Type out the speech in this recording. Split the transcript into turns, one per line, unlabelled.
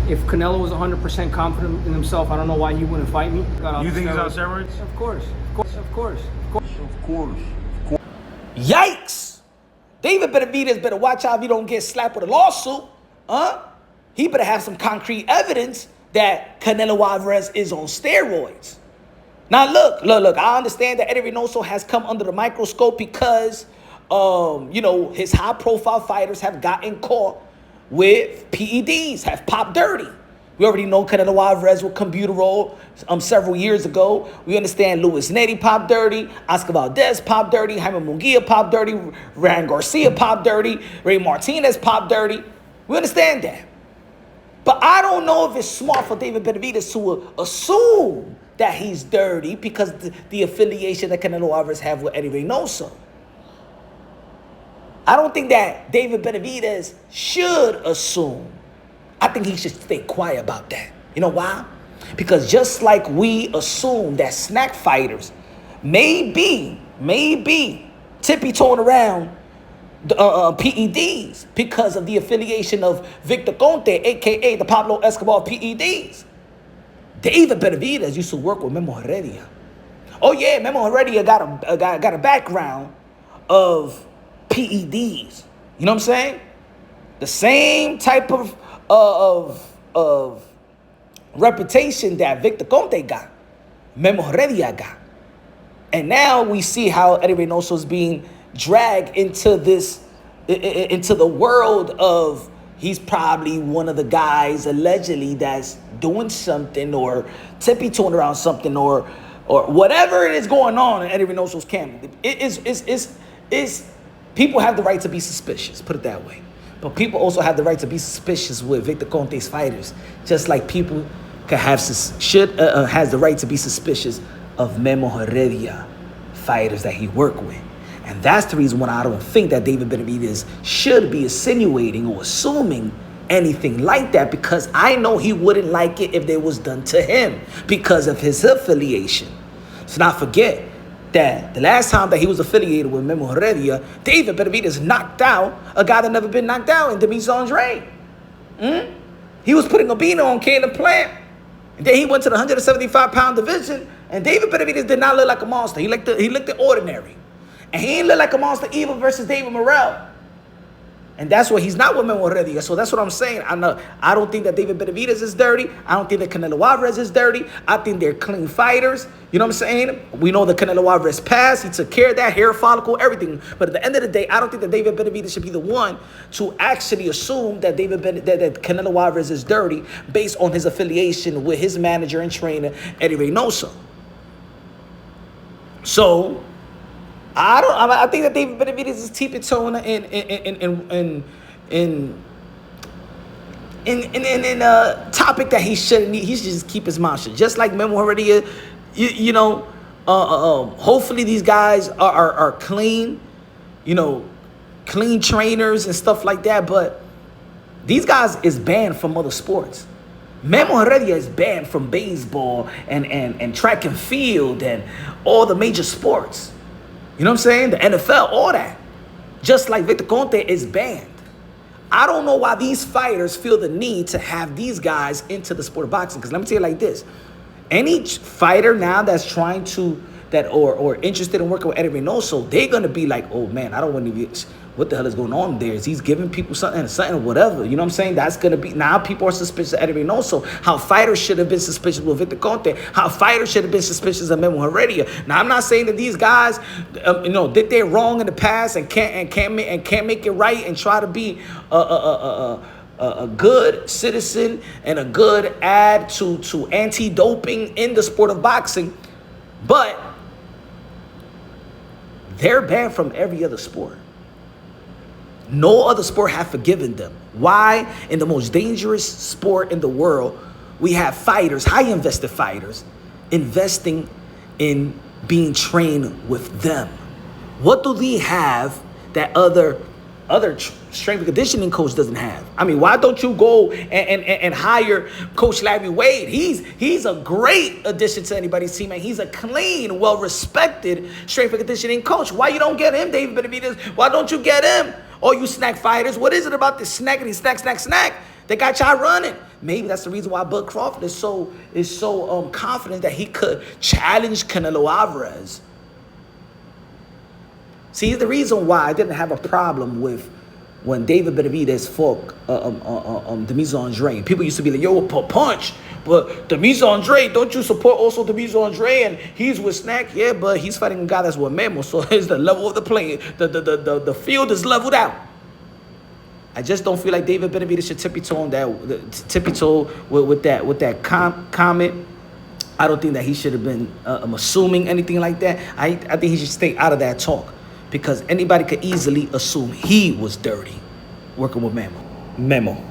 If Canelo was 100% confident in himself, I don't know why he wouldn't fight me.
You think he's on steroids?
Of course.
Yikes! David Benavidez better watch out if he don't get slapped with a lawsuit. He better have some concrete evidence that Canelo Alvarez is on steroids. Now look. I understand that Eddie Reynoso has come under the microscope because, his high-profile fighters have gotten caught with PEDs, have popped dirty. We already know Canelo Alvarez with Combuterol several years ago. We understand Luis Neri popped dirty, Oscar Valdez popped dirty, Jaime Munguia popped dirty, Ryan Garcia popped dirty, Ray Martinez popped dirty. We understand that. But I don't know if it's smart for David Benavidez to assume that he's dirty because the affiliation that Canelo Alvarez have with Eddie Reynoso. I don't think that David Benavidez should assume. I think he should stay quiet about that. You know why? Because just like we assume that snack fighters may be tippy-toeing around the PEDs because of the affiliation of Victor Conte, a.k.a. the Pablo Escobar PEDs. David Benavidez used to work with Memo Heredia. Oh, yeah, Memo Heredia got a background of PEDs. You know what I'm saying? The same type of reputation that Victor Conte got, Memo Heredia got. And now we see how Eddie Reynoso is being dragged into the world of he's probably one of the guys allegedly that's doing something or tippy-toeing around something or whatever it is going on in Eddie Reynoso's camp. People have the right to be suspicious, put it that way. But people also have the right to be suspicious with Victor Conte's fighters, just like people has the right to be suspicious of Memo Heredia fighters that he worked with. And that's the reason why I don't think that David Benavidez should be insinuating or assuming anything like that, because I know he wouldn't like it if it was done to him because of his affiliation. So not forget that the last time that he was affiliated with Memo Heredia, David Benavidez knocked out a guy that never been knocked out in Demis Andre. He was putting a beating on Caleb Plant. And then he went to the 175-pound division, and David Benavidez did not look like a monster. He looked ordinary. And he didn't look like a monster even versus David Morrell. And that's why he's not with Memo Heredia. So that's what I'm saying. I don't think that David Benavidez is dirty. I don't think that Canelo Alvarez is dirty. I think they're clean fighters. You know what I'm saying? We know the Canelo Alvarez passed. He took care of that, hair follicle, everything. But at the end of the day, I don't think that David Benavidez should be the one to actually assume that that Canelo Alvarez is dirty based on his affiliation with his manager and trainer, Eddie Reynoso. So I think that David Benavidez is tippy-toeing in a topic that he shouldn't. He should just keep his mouth shut. Just like Memo Heredia, hopefully these guys are clean, clean trainers and stuff like that. But these guys is banned from other sports. Memo Heredia is banned from baseball and track and field and all the major sports. You know what I'm saying? The NFL, all that. Just like Victor Conte is banned. I don't know why these fighters feel the need to have these guys into the sport of boxing. Because let me tell you like this. Any fighter now that's trying to, or interested in working with Eddie Reynoso, they're going to be like, oh man, I don't want to be, what the hell is going on there? Is he's giving people something, whatever. You know what I'm saying? That's going to be, now people are suspicious of Eddie Reynoso. How fighters should have been suspicious with Victor Conte. How fighters should have been suspicious of Memo Heredia. Now, I'm not saying that these guys, did they wrong in the past and can't make it right and try to be a good citizen and a good add to anti-doping in the sport of boxing. But they're banned from every other sport. No other sport have forgiven them. Why? In the most dangerous sport in the world, we have fighters, high-invested fighters, investing in being trained with them. What do they have that other strength and conditioning coach doesn't have? I mean, why don't you go and hire Coach Larry Wade? He's a great addition to anybody's team, and he's a clean, well-respected strength and conditioning coach. Why you don't get him, David Benavidez? Why don't you get him? All you snack fighters, what is it about this snackity, snack? They got y'all running. Maybe that's the reason why Bud Crawford is so confident that he could challenge Canelo Alvarez. See, the reason why I didn't have a problem with when David Benavidez fought Demise Andre. People used to be like, yo, punch. But Demise Andre, don't you support also Demise Andre? And he's with Snack. Yeah, but he's fighting a guy that's with Memo. So it's the level of the playing. The field is leveled out. I just don't feel like David Benavidez should tippy-toe with that comment. I don't think that he should have been assuming anything like that. I think he should stay out of that talk, because anybody could easily assume he was dirty working with Memo.